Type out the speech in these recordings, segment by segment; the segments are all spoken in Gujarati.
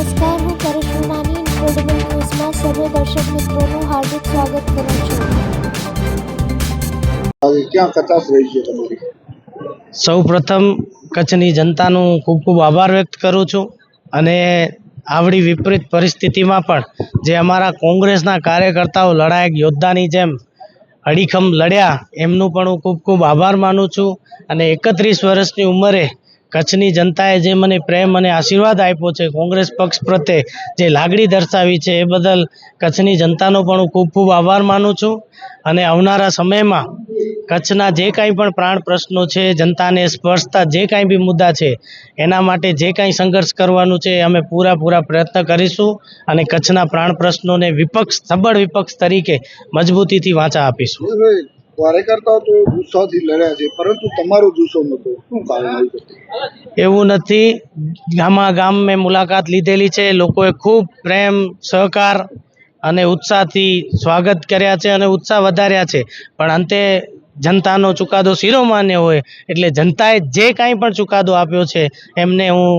નમસ્કાર, હું કરિશ્મા માની ઇન્ક્રેડિબલ ન્યૂઝમાં સર્વે દર્શક મિત્રોનું હાર્દિક સ્વાગત કરું છું. ક્યાં કચાશ રહી છે તમારી? સૌ પ્રથમ કચ્છની જનતાનું ખૂબ ખૂબ આભાર વ્યક્ત કરું છું અને આવડી વિપરીત પરિસ્થિતિમાં પણ જે અમારા કોંગ્રેસના કાર્યકર્તાઓ લડાયક યોદ્ધાની જેમ અડીખમ લડ્યા એમનું પણ હું ખૂબ ખૂબ આભાર માનું છું. અને 31 વર્ષની ઉંમરે કચ્છની જનતાએ જે મને પ્રેમ અને આશીર્વાદ આપ્યો છે, કોંગ્રેસ પક્ષ પ્રત્યે જે લાગણી દર્શાવી છે, એ બદલ કચ્છની જનતાનો પણ હું ખૂબ ખૂબ આભાર માનું છું. અને આવનારા સમયમાં કચ્છના જે કાંઈ પણ પ્રાણ પ્રશ્નો છે, જનતાને સ્પર્શતા જે કાંઈ બી મુદ્દા છે, એના માટે જે કાંઈ સંઘર્ષ કરવાનું છે અમે પૂરા પ્રયત્ન કરીશું અને કચ્છના પ્રાણ પ્રશ્નોને સબળ વિપક્ષ તરીકે મજબૂતીથી વાંચા આપીશું. કાર્યકર્તાઓ તો જુસ્સાથી લડ્યા છે, પરંતુ તમારો જુસ્સો નહોતો, શું કારણ? એવું નથી. ગામ મેં મુલાકાત લીધેલી છે, લોકોએ ખૂબ પ્રેમ, સહકાર અને ઉત્સાહથી સ્વાગત કર્યા છે અને ઉત્સાહ વધાર્યા છે. પણ અંતે જનતાનો ચુકાદો શિરોમાન્ય હોય એટલે જનતાએ જે કાંઈ પણ ચુકાદો આપ્યો છે એમને હું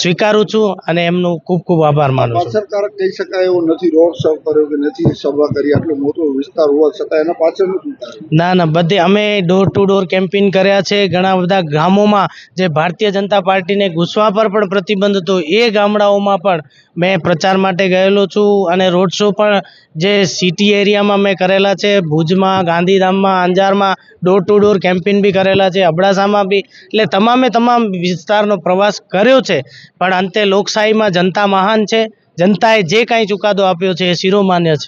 સ્વીકારું છું અને એમનો ખૂબ ખૂબ આભાર માનું છું. અસરકારક કહી શકાય એવું નથી. રોડ શો કર્યો કે નથી સભા કરી, આટલો મોટો વિસ્તાર હોવા છતાં એના પાછળનું શું કારણ? ના, બધે અમે ડોર ટુ ડોર કેમ્પેઇન કર્યા છે. ઘણા બધા ગામોમાં જે ભારતીય જનતા પાર્ટીને ઘૂસવા પર પણ પ્રતિબંધ હતો, એ ગામડાઓમાં પણ મેં પ્રચાર માટે ગયેલો છું અને રોડ શો પણ જે સિટી એરિયામાં મેં કરેલા છે, ભુજમાં, ગાંધીધામમાં, અંજારમાં ડોર ટુ ડોર કેમ્પેઇન બી કરેલા છે, અબડાસામાં બી. એટલે તમામ વિસ્તારનો પ્રવાસ કર્યો છે. પણ અંતે લોકશાહીમાં જનતા મહાન છે. જનતાએ જે કાંઈ ચુકાદો આપ્યો છે એ શિરોમાન્ય છે.